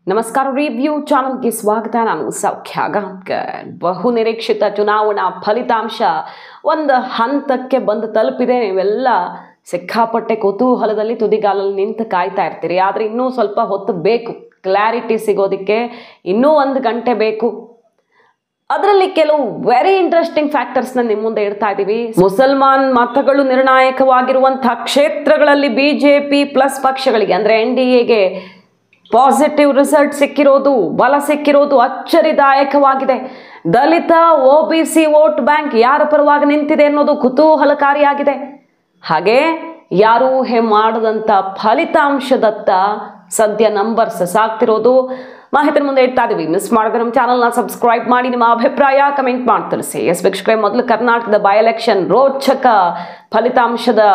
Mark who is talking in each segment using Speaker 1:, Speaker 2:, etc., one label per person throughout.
Speaker 1: ನಮಸ್ಕಾರ ರಿವ್ಯೂ ಚಾನಲ್ಗೆ ಸ್ವಾಗತ. ನಾನು ಸೌಖ್ಯ ಗಾಂವ್ಕರ್. ಬಹು ನಿರೀಕ್ಷಿತ ಚುನಾವಣಾ ಫಲಿತಾಂಶ ಒಂದು ಹಂತಕ್ಕೆ ಬಂದು ತಲುಪಿದೆ. ನೀವೆಲ್ಲ ಸಿಕ್ಕಾಪಟ್ಟೆ ಕುತೂಹಲದಲ್ಲಿ ತುದಿಗಾಲಲ್ಲಿ ನಿಂತು ಕಾಯ್ತಾ ಇರ್ತೀರಿ. ಆದರೆ ಇನ್ನೂ ಸ್ವಲ್ಪ ಹೊತ್ತು ಬೇಕು, ಕ್ಲಾರಿಟಿ ಸಿಗೋದಕ್ಕೆ ಇನ್ನೂ 1 ಗಂಟೆ ಬೇಕು. ಅದರಲ್ಲಿ ಕೆಲವು ವೆರಿ ಇಂಟ್ರೆಸ್ಟಿಂಗ್ ಫ್ಯಾಕ್ಟರ್ಸ್ನ ನಿಮ್ಮ ಮುಂದೆ ಇಡ್ತಾ ಇದ್ದೀವಿ. ಮುಸಲ್ಮಾನ್ ಮತಗಳು ನಿರ್ಣಾಯಕವಾಗಿರುವಂತಹ ಕ್ಷೇತ್ರಗಳಲ್ಲಿ ಬಿಜೆಪಿ ಪ್ಲಸ್ ಪಕ್ಷಗಳಿಗೆ ಅಂದರೆ NDAಗೆ ಪಾಸಿಟಿವ್ ರಿಸಲ್ಟ್ ಸಿಕ್ಕಿರೋದು, ಬಲ ಸಿಕ್ಕಿರೋದು ಅಚ್ಚರಿದಾಯಕವಾಗಿದೆ. ದಲಿತ OBC ವೋಟ್ ಬ್ಯಾಂಕ್ ಯಾರ ಪರವಾಗಿ ನಿಂತಿದೆ ಅನ್ನೋದು ಕುತೂಹಲಕಾರಿಯಾಗಿದೆ. ಹಾಗೆ ಯಾರು ಊಹೆ ಮಾಡದಂಥ ಫಲಿತಾಂಶದತ್ತ ಸದ್ಯ ನಂಬರ್ಸ್ ಸಾಕ್ತಿರೋದು ಮಾಹಿತಿ ಮುಂದೆ ಇಡ್ತಾ ಇದೀವಿ. ಮಿಸ್ ಮಾಡಿದ್ರೆ ನಮ್ಮ ಚಾನಲ್ನ ಸಬ್ಸ್ಕ್ರೈಬ್ ಮಾಡಿ, ನಿಮ್ಮ ಅಭಿಪ್ರಾಯ ಕಮೆಂಟ್ ಮಾಡಿ ತಿಳಿಸಿ. ವೀಕ್ಷಕರೇ, ಮೊದಲು ಕರ್ನಾಟಕದ ಬೈ ಎಲೆಕ್ಷನ್ ರೋಚಕ ಫಲಿತಾಂಶದ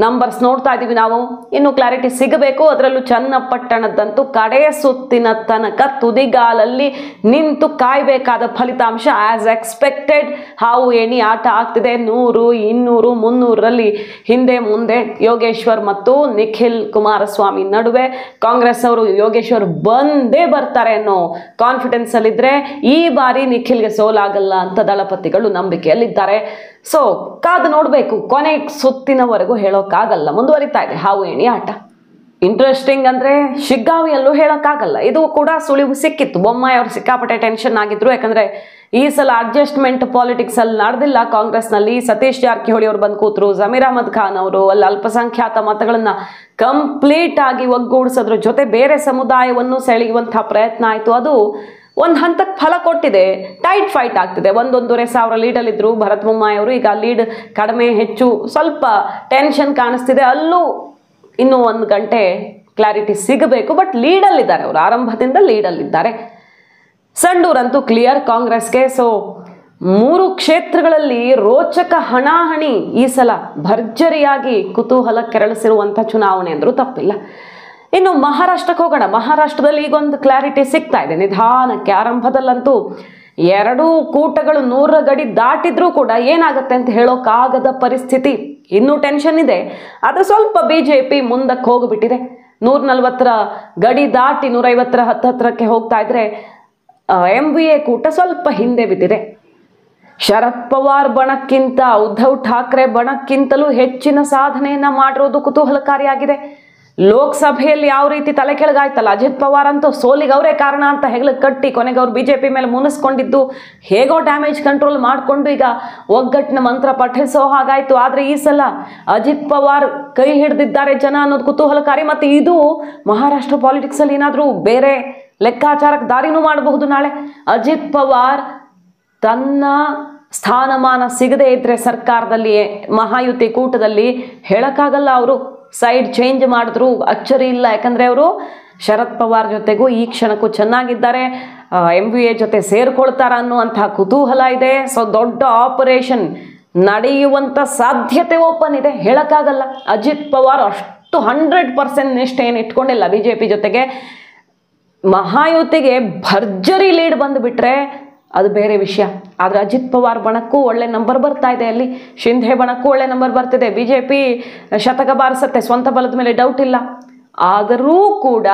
Speaker 1: ನಂಬರ್ಸ್ ನೋಡ್ತಾ ಇದ್ದೀವಿ ನಾವು. ಇನ್ನು ಕ್ಲಾರಿಟಿ ಸಿಗಬೇಕು. ಅದರಲ್ಲೂ ಚನ್ನಪಟ್ಟಣದಂತೂ ಕಡೆ ಸುತ್ತಿನ ತನಕ ತುದಿಗಾಲಲ್ಲಿ ನಿಂತು ಕಾಯಬೇಕಾದ ಫಲಿತಾಂಶ. ಆಸ್ ಎಕ್ಸ್ಪೆಕ್ಟೆಡ್ ಹಾವು ಏಣಿ ಆಟ ಆಗ್ತಿದೆ. 100, 200, 300ರಲ್ಲಿ ಹಿಂದೆ ಮುಂದೆ ಯೋಗೇಶ್ವರ್ ಮತ್ತು ನಿಖಿಲ್ ಕುಮಾರಸ್ವಾಮಿ ನಡುವೆ. ಕಾಂಗ್ರೆಸ್ ಅವರು ಯೋಗೇಶ್ವರ್ ಬಂದೇ ಬರ್ತಾರೆ ಅನ್ನೋ ಕಾನ್ಫಿಡೆನ್ಸ್ ಅಲ್ಲಿದ್ರೆ ಈ ಬಾರಿ ನಿಖಿಲ್ಗೆ ಸೋಲಾಗಲ್ಲ ಅಂತ ದಳಪತಿಗಳು ನಂಬಿಕೆಯಲ್ಲಿದ್ದಾರೆ. ಸೊ ಕಾದು ನೋಡಬೇಕು. ಕೊನೆ ಸುತ್ತಿನವರೆಗೂ ಹೇಳೋಕ್ಕಾಗಲ್ಲ. ಮುಂದುವರಿತಾ ಇದೆ ಹಾವು ಏಣಿ ಆಟ. ಇಂಟ್ರೆಸ್ಟಿಂಗ್ ಅಂದರೆ ಶಿಗ್ಗಾವಿಯಲ್ಲೂ ಹೇಳೋಕ್ಕಾಗಲ್ಲ. ಇದು ಕೂಡ ಸುಳಿವು ಸಿಕ್ಕಿತ್ತು. ಬೊಮ್ಮಾಯಿ ಅವರು ಸಿಕ್ಕಾಪಟ್ಟೆ ಟೆನ್ಷನ್ ಆಗಿದ್ರು. ಯಾಕಂದರೆ ಈ ಸಲ ಅಡ್ಜಸ್ಟ್ಮೆಂಟ್ ಪಾಲಿಟಿಕ್ಸ್ ಅಲ್ಲಿ ನಡೆದಿಲ್ಲ ಕಾಂಗ್ರೆಸ್ನಲ್ಲಿ. ಸತೀಶ್ ಜಾರಕಿಹೊಳಿ ಅವರು ಬಂದು ಕೂತರು. ಜಮೀರ್ ಅಹಮದ್ ಖಾನ್ ಅವರು ಅಲ್ಲಿ ಅಲ್ಪಸಂಖ್ಯಾತ ಮತಗಳನ್ನು ಕಂಪ್ಲೀಟ್ ಆಗಿ ಒಗ್ಗೂಡಿಸೋದ್ರ ಜೊತೆ ಬೇರೆ ಸಮುದಾಯವನ್ನು ಸೆಳೆಯುವಂತಹ ಪ್ರಯತ್ನ ಆಯಿತು. ಅದು ಒಂದು ಹಂತಕ್ಕೆ ಫಲ ಕೊಟ್ಟಿದೆ. ಟೈಟ್ ಫೈಟ್ ಆಗ್ತಿದೆ. 1,500 ಲೀಡಲ್ಲಿದ್ದರು ಭರತ್ ಬೊಮ್ಮಾಯಿ ಅವರು. ಈಗ ಲೀಡ್ ಕಡಿಮೆ ಹೆಚ್ಚು ಸ್ವಲ್ಪ ಟೆನ್ಷನ್ ಕಾಣಿಸ್ತಿದೆ. ಅಲ್ಲೂ ಇನ್ನೂ 1 ಗಂಟೆ ಕ್ಲಾರಿಟಿ ಸಿಗಬೇಕು. ಬಟ್ ಲೀಡಲ್ಲಿದ್ದಾರೆ ಅವರು, ಆರಂಭದಿಂದ ಲೀಡಲ್ಲಿದ್ದಾರೆ. ಸಂಡೂರಂತೂ ಕ್ಲಿಯರ್ ಕಾಂಗ್ರೆಸ್ಗೆ. ಸೊ 3 ಕ್ಷೇತ್ರಗಳಲ್ಲಿ ರೋಚಕ ಹಣಾಹಣಿ ಈ ಸಲ ಭರ್ಜರಿಯಾಗಿ ಕುತೂಹಲ ಕೆರಳಿಸಿರುವಂಥ ಚುನಾವಣೆ ಅಂದರೂ ತಪ್ಪಿಲ್ಲ. ಇನ್ನು ಮಹಾರಾಷ್ಟ್ರಕ್ಕೆ ಹೋಗೋಣ. ಮಹಾರಾಷ್ಟ್ರದಲ್ಲಿ ಈಗೊಂದು ಕ್ಲಾರಿಟಿ ಸಿಗ್ತಾ ಇದೆ ನಿಧಾನಕ್ಕೆ. ಆರಂಭದಲ್ಲಂತೂ 2 ಕೂಟಗಳು 100 ಗಡಿ ದಾಟಿದ್ರೂ ಕೂಡ ಏನಾಗುತ್ತೆ ಅಂತ ಹೇಳೋಕ್ಕಾಗದ ಪರಿಸ್ಥಿತಿ. ಇನ್ನೂ ಟೆನ್ಷನ್ ಇದೆ. ಅದು ಸ್ವಲ್ಪ ಬಿಜೆಪಿ ಮುಂದಕ್ಕೆ ಹೋಗಿಬಿಟ್ಟಿದೆ. 140 ಗಡಿ ದಾಟಿ 150 ಹತ್ತತ್ರಕ್ಕೆ ಹೋಗ್ತಾ ಇದ್ರೆ MVA ಕೂಟ ಸ್ವಲ್ಪ ಹಿಂದೆ ಬಿದ್ದಿದೆ. ಶರದ್ ಪವಾರ್ ಬಣಕ್ಕಿಂತ ಉದ್ಧವ್ ಠಾಕ್ರೆ ಬಣಕ್ಕಿಂತಲೂ ಹೆಚ್ಚಿನ ಸಾಧನೆಯನ್ನ ಮಾಡಿರೋದು ಕುತೂಹಲಕಾರಿಯಾಗಿದೆ. ಲೋಕಸಭೆಯಲ್ಲಿ ಯಾವ ರೀತಿ ತಲೆ ಕೆಳಗಾಯ್ತಲ್ಲ, ಅಜಿತ್ ಪವಾರ್ ಅಂತೂ ಸೋಲಿಗೆ ಅವರೇ ಕಾರಣ ಅಂತ ಹೆಗಲು ಕಟ್ಟಿ ಕೊನೆಗೆ ಅವರು ಬಿಜೆಪಿ ಮೇಲೆ ಮುನಿಸ್ಕೊಂಡಿದ್ದು ಹೇಗೋ ಡ್ಯಾಮೇಜ್ ಕಂಟ್ರೋಲ್ ಮಾಡಿಕೊಂಡು ಈಗ ಒಗ್ಗಟ್ಟಿನ ಮಂತ್ರ ಪಠಿಸೋ ಹಾಗಾಯ್ತು. ಆದರೆ ಈ ಸಲ ಅಜಿತ್ ಪವಾರ್ ಕೈ ಹಿಡಿದಿದ್ದಾರೆ ಜನ ಅನ್ನೋದು ಕುತೂಹಲಕಾರಿ. ಮತ್ತು ಇದು ಮಹಾರಾಷ್ಟ್ರ ಪಾಲಿಟಿಕ್ಸಲ್ಲಿ ಏನಾದರೂ ಬೇರೆ ಲೆಕ್ಕಾಚಾರಕ್ಕೆ ದಾರಿನೂ ಮಾಡಬಹುದು ನಾಳೆ. ಅಜಿತ್ ಪವಾರ್ ತನ್ನ ಸ್ಥಾನಮಾನ ಸಿಗದೇ ಇದ್ರೆ ಸರ್ಕಾರದಲ್ಲಿ ಮಹಾಯುತಿ ಕೂಟದಲ್ಲಿ ಹೇಳಕ್ಕಾಗಲ್ಲ. ಅವರು ಸೈಡ್ ಚೇಂಜ್ ಮಾಡಿದ್ರು ಅಚ್ಚರಿ ಇಲ್ಲ. ಯಾಕಂದರೆ ಅವರು ಶರದ್ ಪವಾರ್ ಜೊತೆಗೂ ಈ ಕ್ಷಣಕ್ಕೂ ಚೆನ್ನಾಗಿದ್ದಾರೆ. MVA ಜೊತೆ ಸೇರ್ಕೊಳ್ತಾರ ಅನ್ನುವಂತಹ ಕುತೂಹಲ ಇದೆ. ಸೊ ದೊಡ್ಡ ಆಪರೇಷನ್ ನಡೆಯುವಂಥ ಸಾಧ್ಯತೆ ಓಪನ್ ಇದೆ. ಹೇಳಕ್ಕಾಗಲ್ಲ. ಅಜಿತ್ ಪವಾರ್ ಅಷ್ಟು 100% ನಿಷ್ಠೆಯನ್ನು ಇಟ್ಕೊಂಡಿಲ್ಲ ಬಿಜೆಪಿ ಜೊತೆಗೆ. ಮಹಾಯುತಿಗೆ ಭರ್ಜರಿ ಲೀಡ್ ಬಂದುಬಿಟ್ರೆ ಅದು ಬೇರೆ ವಿಷಯ. ಆದರೆ ಅಜಿತ್ ಪವಾರ್ ಬಣಕ್ಕೂ ಒಳ್ಳೆ ನಂಬರ್ ಬರ್ತಾ ಇದೆ. ಅಲ್ಲಿ ಶಿಂಧೆ ಬಣಕ್ಕೂ ಒಳ್ಳೆ ನಂಬರ್ ಬರ್ತಿದೆ. ಬಿಜೆಪಿ ಶತಕ ಬಾರಿಸುತ್ತೆ, ಸ್ವಂತ ಬಲದ ಮೇಲೆ ಡೌಟ್ ಇಲ್ಲ. ಆದರೂ ಕೂಡ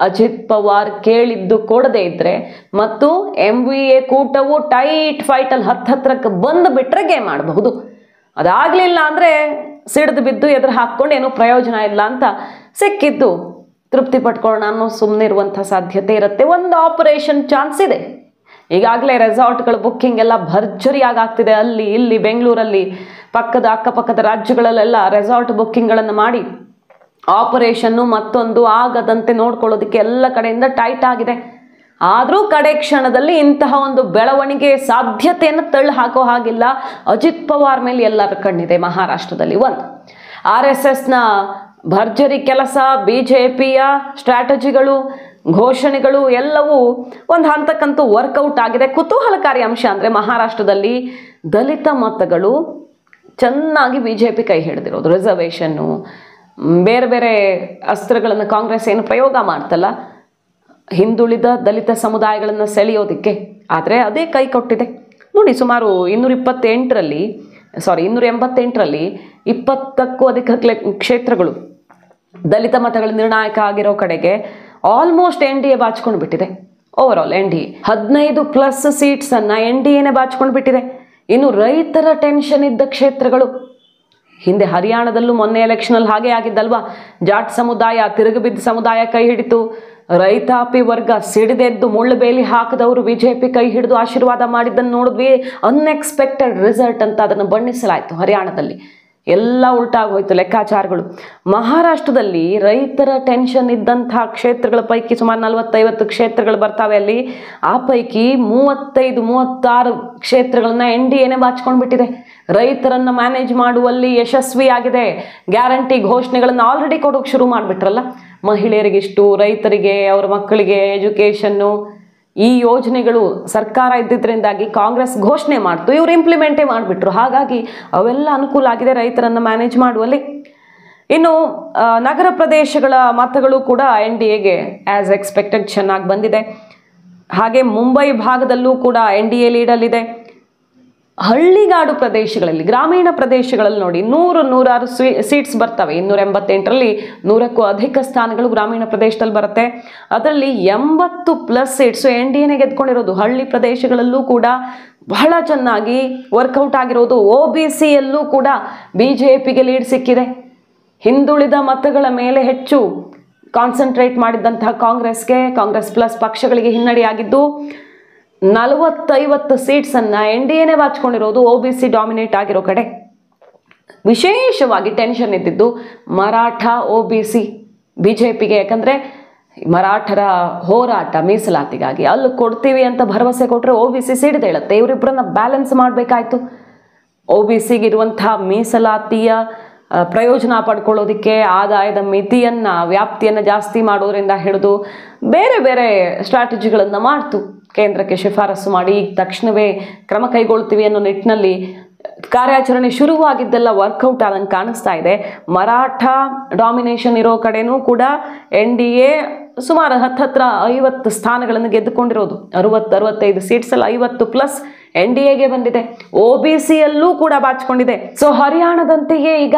Speaker 1: ಅಜಿತ್ ಪವಾರ್ ಕೇಳಿದ್ದು ಕೊಡದೇ ಇದ್ರೆ ಮತ್ತು MVA ಕೂಟವು ಟೈಟ್ ಫೈಟಲ್ಲಿ ಹತ್ತತ್ರಕ್ಕೆ ಬಂದು ಬಿಟ್ಟರೆ ಗೇಮ್ ಮಾಡಬಹುದು. ಅದಾಗಲಿಲ್ಲ ಅಂದರೆ ಸಿಡಿದು ಬಿದ್ದು ಎದುರು ಹಾಕ್ಕೊಂಡು ಏನೂ ಪ್ರಯೋಜನ ಇಲ್ಲ ಅಂತ ಸಿಕ್ಕಿದ್ದು ತೃಪ್ತಿ ಪಟ್ಕೊಳ್ಳೋಣ ಅನ್ನೋ ಸುಮ್ಮನೆ ಇರುವಂಥ ಸಾಧ್ಯತೆ ಇರುತ್ತೆ. ಒಂದು ಆಪರೇಷನ್ ಚಾನ್ಸ್ ಇದೆ. ಈಗಾಗಲೇ ರೆಸಾರ್ಟ್ಗಳ ಬುಕ್ಕಿಂಗ್ ಎಲ್ಲ ಭರ್ಜರಿಯಾಗಿ ಆಗ್ತಿದೆ. ಅಲ್ಲಿ ಇಲ್ಲಿ ಬೆಂಗಳೂರಲ್ಲಿ ಪಕ್ಕದ ಅಕ್ಕಪಕ್ಕದ ರಾಜ್ಯಗಳಲ್ಲೆಲ್ಲ ರೆಸಾರ್ಟ್ ಬುಕ್ಕಿಂಗ್ಗಳನ್ನು ಮಾಡಿ ಆಪರೇಷನ್ನು ಮತ್ತೊಂದು ಆಗದಂತೆ ನೋಡ್ಕೊಳ್ಳೋದಕ್ಕೆ ಎಲ್ಲ ಕಡೆಯಿಂದ ಟೈಟ್ ಆಗಿದೆ. ಆದರೂ ಕಡೆ ಕ್ಷಣದಲ್ಲಿ ಇಂತಹ ಒಂದು ಬೆಳವಣಿಗೆ ಸಾಧ್ಯತೆಯನ್ನು ತಳ್ಳಿ ಹಾಕೋ ಹಾಗಿಲ್ಲ. ಅಜಿತ್ ಪವಾರ್ ಮೇಲೆ ಎಲ್ಲರ ಕಣ್ಣಿದೆ ಮಹಾರಾಷ್ಟ್ರದಲ್ಲಿ. ಒಂದು RSSನ ಭರ್ಜರಿ ಕೆಲಸ, ಬಿಜೆಪಿಯ ಸ್ಟ್ರಾಟಜಿಗಳು, ಘೋಷಣೆಗಳು ಎಲ್ಲವೂ ಒಂದು ಹಂತಕ್ಕಂತೂ ವರ್ಕೌಟ್ ಆಗಿದೆ. ಕುತೂಹಲಕಾರಿ ಅಂಶ ಅಂದರೆ ಮಹಾರಾಷ್ಟ್ರದಲ್ಲಿ ದಲಿತ ಮತಗಳು ಚೆನ್ನಾಗಿ ಬಿಜೆಪಿ ಕೈ ಹಿಡಿದಿರೋದು. ರಿಸರ್ವೇಷನ್ನು, ಬೇರೆ ಬೇರೆ ಅಸ್ತ್ರಗಳನ್ನು ಕಾಂಗ್ರೆಸ್ ಏನು ಪ್ರಯೋಗ ಮಾಡ್ತಲ್ಲ ಹಿಂದುಳಿದ ದಲಿತ ಸಮುದಾಯಗಳನ್ನು ಸೆಳೆಯೋದಕ್ಕೆ, ಆದರೆ ಅದೇ ಕೈ ಕೊಟ್ಟಿದೆ ನೋಡಿ. ಸುಮಾರು 288ರಲ್ಲಿ 20ಕ್ಕೂ ಅಧಿಕ ಕ್ಷೇತ್ರಗಳು ದಲಿತ ಮತಗಳ ನಿರ್ಣಾಯಕ ಆಗಿರೋ ಕಡೆಗೆ ಆಲ್ಮೋಸ್ಟ್ NDA ಬಾಚ್ಕೊಂಡು ಬಿಟ್ಟಿದೆ. ಓವರ್ ಆಲ್ NDA 15+ ಸೀಟ್ಸ್ ಅನ್ನ NDAನೇ ಬಾಚ್ಕೊಂಡು ಬಿಟ್ಟಿದೆ. ಇನ್ನು ರೈತರ ಟೆನ್ಷನ್ ಇದ್ದ ಕ್ಷೇತ್ರಗಳು, ಹಿಂದೆ ಹರಿಯಾಣದಲ್ಲೂ ಮೊನ್ನೆ ಎಲೆಕ್ಷನ್ ಹಾಗೆ ಆಗಿದ್ದಲ್ವಾ, ಜಾಟ್ ಸಮುದಾಯ, ತಿರುಗುಬಿದ್ದ ಸಮುದಾಯ ಕೈ ಹಿಡಿತು, ರೈತಾಪಿ ವರ್ಗ ಸಿಡಿದೆದ್ದು ಮುಳ್ಳು ಬೇಲಿ ಹಾಕದವರು ಬಿಜೆಪಿ ಕೈ ಹಿಡಿದು ಆಶೀರ್ವಾದ ಮಾಡಿದ್ದನ್ನು ನೋಡಿದ್ವಿ. ಅನ್ಎಕ್ಸ್ಪೆಕ್ಟೆಡ್ ರಿಸಲ್ಟ್ ಅಂತ ಅದನ್ನು ಬಣ್ಣಿಸಲಾಯಿತು. ಹರಿಯಾಣದಲ್ಲಿ ಎಲ್ಲ ಉಲ್ಟಾಗೋಯ್ತು ಲೆಕ್ಕಾಚಾರಗಳು. ಮಹಾರಾಷ್ಟ್ರದಲ್ಲಿ ರೈತರ ಟೆನ್ಷನ್ ಇದ್ದಂತಹ ಕ್ಷೇತ್ರಗಳ ಪೈಕಿ ಸುಮಾರು 40-50 ಕ್ಷೇತ್ರಗಳು ಬರ್ತಾವೆ ಅಲ್ಲಿ. ಆ ಪೈಕಿ 35-36 ಕ್ಷೇತ್ರಗಳನ್ನ NDAನೇ ಬಾಚ್ಕೊಂಡು ಬಿಟ್ಟಿದೆ. ರೈತರನ್ನ ಮ್ಯಾನೇಜ್ ಮಾಡುವಲ್ಲಿ ಯಶಸ್ವಿಯಾಗಿದೆ. ಗ್ಯಾರಂಟಿ ಘೋಷಣೆಗಳನ್ನು ಆಲ್ರೆಡಿ ಕೊಡೋಕೆ ಶುರು ಮಾಡಿಬಿಟ್ರಲ್ಲ. ಮಹಿಳೆಯರಿಗಿಷ್ಟು, ರೈತರಿಗೆ, ಅವರ ಮಕ್ಕಳಿಗೆ ಎಜುಕೇಷನ್ನು, ಈ ಯೋಜನೆಗಳು ಸರ್ಕಾರ ಇದ್ದಿದ್ದರಿಂದಾಗಿ ಕಾಂಗ್ರೆಸ್ ಘೋಷಣೆ ಮಾಡ್ತು, ಇವರು ಇಂಪ್ಲಿಮೆಂಟೇ ಮಾಡಿಬಿಟ್ರು. ಹಾಗಾಗಿ ಅವೆಲ್ಲ ಅನುಕೂಲ ಆಗಿದೆ ರೈತರನ್ನು ಮ್ಯಾನೇಜ್ ಮಾಡುವಲ್ಲಿ. ಇನ್ನು ನಗರ ಪ್ರದೇಶಗಳ ಮತಗಳು ಕೂಡ NDAಗೆ ಆ್ಯಸ್ ಎಕ್ಸ್ಪೆಕ್ಟೆಡ್ ಚೆನ್ನಾಗಿ ಬಂದಿದೆ. ಹಾಗೆ ಮುಂಬೈ ಭಾಗದಲ್ಲೂ ಕೂಡ NDA ಲೀಡಲ್ಲಿದೆ. ಹಳ್ಳಿಗಾಡು ಪ್ರದೇಶಗಳಲ್ಲಿ, ಗ್ರಾಮೀಣ ಪ್ರದೇಶಗಳಲ್ಲಿ ನೋಡಿ 100-106 ಸೀಟ್ಸ್ ಬರ್ತವೆ. 288ರಲ್ಲಿ 100ಕ್ಕೂ ಅಧಿಕ ಸ್ಥಾನಗಳು ಗ್ರಾಮೀಣ ಪ್ರದೇಶದಲ್ಲಿ ಬರುತ್ತೆ. ಅದರಲ್ಲಿ 80+ ಸೀಟ್ಸು NDAನೇ ಗೆದ್ಕೊಂಡಿರೋದು. ಹಳ್ಳಿ ಪ್ರದೇಶಗಳಲ್ಲೂ ಕೂಡ ಬಹಳ ಚೆನ್ನಾಗಿ ವರ್ಕೌಟ್ ಆಗಿರೋದು. OBCಯಲ್ಲೂ ಕೂಡ BJPಗೆ ಲೀಡ್ ಸಿಕ್ಕಿದೆ. ಹಿಂದುಳಿದ ಮತಗಳ ಮೇಲೆ ಹೆಚ್ಚು ಕಾನ್ಸಂಟ್ರೇಟ್ ಮಾಡಿದ್ದಂತಹ ಕಾಂಗ್ರೆಸ್ ಪ್ಲಸ್ ಪಕ್ಷಗಳಿಗೆ ಹಿನ್ನಡೆಯಾಗಿದ್ದು, 40-50 ಸೀಟ್ಸ್ ಅನ್ನ NDAನೇ ಬಾಚ್ಕೊಂಡಿರೋದು. OBC ಡಾಮಿನೇಟ್ ಆಗಿರೋ ಕಡೆ ವಿಶೇಷವಾಗಿ ಟೆನ್ಷನ್ ಇದ್ದಿದ್ದು ಮರಾಠ OBC BJPಗೆ. ಯಾಕಂದ್ರೆ ಮರಾಠರ ಹೋರಾಟ ಮೀಸಲಾತಿಗಾಗಿ ಅಲ್ಲಿ ಕೊಡ್ತೀವಿ ಅಂತ ಭರವಸೆ ಕೊಟ್ಟರೆ OBC ಸಿಡಿದೇಳುತ್ತೆ. ಇವರಿಬ್ಬರನ್ನ ಬ್ಯಾಲೆನ್ಸ್ ಮಾಡಬೇಕಾಯ್ತು. OBCಗೆ ಇರುವಂತಹ ಮೀಸಲಾತಿಯ ಪ್ರಯೋಜನ ಪಡ್ಕೊಳ್ಳೋದಕ್ಕೆ ಆದಾಯದ ಮಿತಿಯನ್ನು, ವ್ಯಾಪ್ತಿಯನ್ನು ಜಾಸ್ತಿ ಮಾಡೋದ್ರಿಂದ ಹಿಡಿದು ಬೇರೆ ಬೇರೆ ಸ್ಟ್ರಾಟಜಿಗಳನ್ನು ಮಾಡ್ತು. ಕೇಂದ್ರಕ್ಕೆ ಶಿಫಾರಸು ಮಾಡಿ ಈಗ ತಕ್ಷಣವೇ ಕ್ರಮ ಕೈಗೊಳ್ತೀವಿ ಅನ್ನೋ ನಿಟ್ಟಿನಲ್ಲಿ ಕಾರ್ಯಾಚರಣೆ ಶುರುವಾಗಿದ್ದೆಲ್ಲ ವರ್ಕೌಟ್ ಆದಂಗೆ ಕಾಣಿಸ್ತಾ ಇದೆ. ಮರಾಠ ಡಾಮಿನೇಷನ್ ಇರೋ ಕಡೆನೂ ಕೂಡ NDA ಸುಮಾರು 50 ಸ್ಥಾನಗಳನ್ನು ಗೆದ್ದುಕೊಂಡಿರೋದು. 60-65 ಸೀಟ್ಸಲ್ಲಿ 50+ NDAಗೆ ಬಂದಿದೆ. OBCಯಲ್ಲೂ ಕೂಡ ಬಾಚಿಕೊಂಡಿದೆ. ಸೊ ಹರಿಯಾಣದಂತೆಯೇ ಈಗ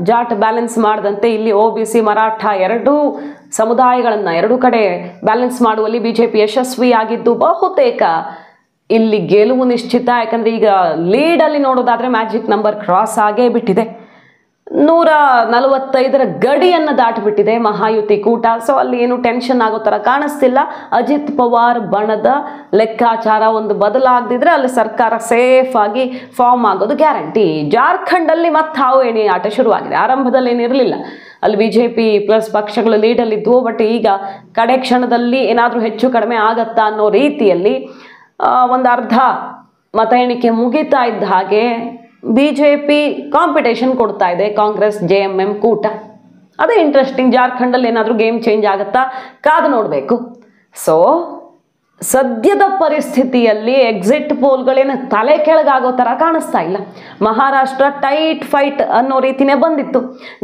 Speaker 1: ಜಾಟ್ ಬ್ಯಾಲೆನ್ಸ್ ಮಾಡದಂತೆ ಇಲ್ಲಿ OBC ಮರಾಠ ಎರಡೂ ಸಮುದಾಯಗಳನ್ನು ಎರಡೂ ಕಡೆ ಬ್ಯಾಲೆನ್ಸ್ ಮಾಡುವಲ್ಲಿ BJP ಯಶಸ್ವಿಯಾಗಿದ್ದು ಬಹುತೇಕ ಇಲ್ಲಿ ಗೆಲುವು ನಿಶ್ಚಿತ. ಯಾಕಂದರೆ ಈಗ ಲೀಡಲ್ಲಿ ನೋಡೋದಾದರೆ ಮ್ಯಾಜಿಕ್ ನಂಬರ್ ಕ್ರಾಸ್ ಆಗೇ ಬಿಟ್ಟಿದೆ. 145ರ ಗಡಿಯನ್ನು ದಾಟಿಬಿಟ್ಟಿದೆ ಮಹಾಯುತಿ ಕೂಟ. ಸೊ ಅಲ್ಲಿ ಏನು ಟೆನ್ಷನ್ ಆಗೋ ಥರ ಕಾಣಿಸ್ತಿಲ್ಲ. ಅಜಿತ್ ಪವಾರ್ ಬಣದ ಲೆಕ್ಕಾಚಾರ ಒಂದು ಬದಲಾಗದಿದ್ರೆ ಅಲ್ಲಿ ಸರ್ಕಾರ ಸೇಫ್ ಆಗಿ ಫಾರ್ಮ್ ಆಗೋದು ಗ್ಯಾರಂಟಿ. ಜಾರ್ಖಂಡಲ್ಲಿ ಮತ್ತೆ ಹಾವು ಎಣಿ ಆಟ ಶುರುವಾಗಿದೆ. ಆರಂಭದಲ್ಲಿ ಏನಿರಲಿಲ್ಲ, ಅಲ್ಲಿ BJP ಪ್ಲಸ್ ಪಕ್ಷಗಳು ಲೀಡಲ್ಲಿದ್ವು. ಬಟ್ ಈಗ ಕಡೆ ಕ್ಷಣದಲ್ಲಿ ಏನಾದರೂ ಹೆಚ್ಚು ಕಡಿಮೆ ಆಗತ್ತಾ ಅನ್ನೋ ರೀತಿಯಲ್ಲಿ ಒಂದು ಅರ್ಧ ಮತ ಎಣಿಕೆ ಮುಗಿತಾ ಇದ್ದ ಹಾಗೆ BJP ಕಾಂಪಿಟೇಷನ್ ಕೊಡ್ತಾ ಇದೆ ಕಾಂಗ್ರೆಸ್ JMM ಕೂಟ. ಅದೇ ಇಂಟ್ರೆಸ್ಟಿಂಗ್. ಜಾರ್ಖಂಡಲ್ಲಿ ಏನಾದರೂ ಗೇಮ್ ಚೇಂಜ್ ಆಗುತ್ತಾ ಕಾದು ನೋಡಬೇಕು. ಸೊ ಸದ್ಯದ ಪರಿಸ್ಥಿತಿಯಲ್ಲಿ ಎಕ್ಸಿಟ್ ಪೋಲ್ಗಳೇನು ತಲೆ ಕೆಳಗಾಗೋ ಥರ ಕಾಣಿಸ್ತಾ ಇಲ್ಲ. ಮಹಾರಾಷ್ಟ್ರ ಟೈಟ್ ಫೈಟ್ ಅನ್ನೋ ರೀತಿನೇ ಬಂದಿತ್ತು.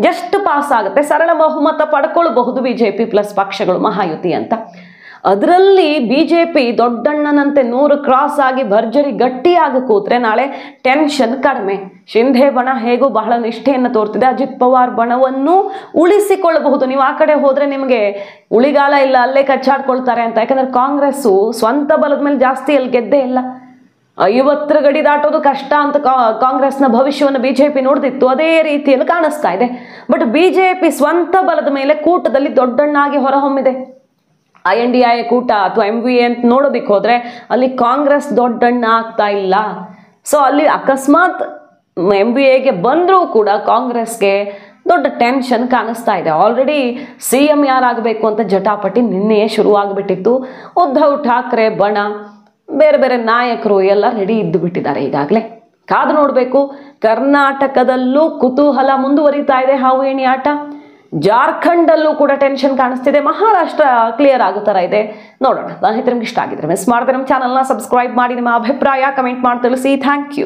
Speaker 1: ಜಸ್ಟ್ ಪಾಸ್ ಆಗುತ್ತೆ, ಸರಳ ಬಹುಮತ ಪಡ್ಕೊಳ್ಬಹುದು BJP ಪ್ಲಸ್ ಪಕ್ಷಗಳು ಮಹಾಯುತಿ ಅಂತ. ಅದರಲ್ಲಿ BJP ದೊಡ್ಡಣ್ಣನಂತೆ 100 ಕ್ರಾಸ್ ಆಗಿ ಭರ್ಜರಿ ಗಟ್ಟಿಯಾಗಿ ಕೂತ್ರೆ ನಾಳೆ ಟೆನ್ಷನ್ ಕಡಿಮೆ. ಶಿಂಧೆ ಬಣ ಹೇಗೂ ಬಹಳ ನಿಷ್ಠೆಯನ್ನು ತೋರ್ತಿದೆ. ಅಜಿತ್ ಪವಾರ್ ಬಣವನ್ನು ಉಳಿಸಿಕೊಳ್ಳಬಹುದು. ನೀವು ಆ ಕಡೆ ಹೋದರೆ ನಿಮಗೆ ಉಳಿಗಾಲ ಇಲ್ಲ, ಅಲ್ಲೇ ಕಚ್ಚಾಡ್ಕೊಳ್ತಾರೆ ಅಂತ. ಯಾಕಂದರೆ ಕಾಂಗ್ರೆಸ್ಸು ಸ್ವಂತ ಬಲದ ಮೇಲೆ ಜಾಸ್ತಿ ಅಲ್ಲಿ ಗೆದ್ದೇ ಇಲ್ಲ. 50 ಗಡಿ ದಾಟೋದು ಕಷ್ಟ ಅಂತ ಕಾಂಗ್ರೆಸ್ನ ಭವಿಷ್ಯವನ್ನು BJP ನೋಡ್ದಿತ್ತು. ಅದೇ ರೀತಿಯಲ್ಲಿ ಕಾಣಿಸ್ತಾ ಇದೆ. ಬಟ್ BJP ಸ್ವಂತ ಬಲದ ಮೇಲೆ ಕೂಟದಲ್ಲಿ ದೊಡ್ಡಣ್ಣಾಗಿ ಹೊರಹೊಮ್ಮಿದೆ. INDI ಕೂಟ ಅಥವಾ MVA ಅಂತ ನೋಡೋದಿಕ್ಕೆ ಹೋದರೆ ಅಲ್ಲಿ ಕಾಂಗ್ರೆಸ್ ದೊಡ್ಡಣ್ಣ ಆಗ್ತಾ ಇಲ್ಲ. ಸೊ ಅಲ್ಲಿ ಅಕಸ್ಮಾತ್ MVAಗೆ ಬಂದರೂ ಕೂಡ ಕಾಂಗ್ರೆಸ್ಗೆ ದೊಡ್ಡ ಟೆನ್ಷನ್ ಕಾಣಿಸ್ತಾ ಇದೆ. ಆಲ್ರೆಡಿ CM ಯಾರಾಗಬೇಕು ಅಂತ ಜಟಾಪಟಿ ನಿನ್ನೆಯೇ ಶುರುವಾಗ್ಬಿಟ್ಟಿತ್ತು. ಉದ್ಧವ್ ಠಾಕ್ರೆ ಬಣ, ಬೇರೆ ಬೇರೆ ನಾಯಕರು ಎಲ್ಲ ರೆಡಿ ಇದ್ದು ಬಿಟ್ಟಿದ್ದಾರೆ ಈಗಾಗಲೇ. ಕಾದು ನೋಡಬೇಕು. ಕರ್ನಾಟಕದಲ್ಲೂ ಕುತೂಹಲ ಮುಂದುವರಿತಾ ಇದೆ, ಹಾವು ಏಣಿ ಆಟ. ಜಾರ್ಖಂಡಲ್ಲೂ ಕೂಡ ಟೆನ್ಷನ್ ಕಾಣಿಸ್ತಿದೆ. ಮಹಾರಾಷ್ಟ್ರ ಕ್ಲಿಯರ್ ಆಗೋ ಥರ ಇದೆ. ನೋಡೋಣ. ಮಾಹಿತಿ ನಿಮ್ಗೆ ಇಷ್ಟ ಆಗಿದ್ರೆ ಮಿಸ್ ಮಾಡಿದ್ರೆ ನಮ್ಮ ಚಾನಲ್ನ ಸಬ್ಸ್ಕ್ರೈಬ್ ಮಾಡಿ. ನಿಮ್ಮ ಅಭಿಪ್ರಾಯ ಕಮೆಂಟ್ ಮಾಡಿ ತಿಳಿಸಿ. Thank you.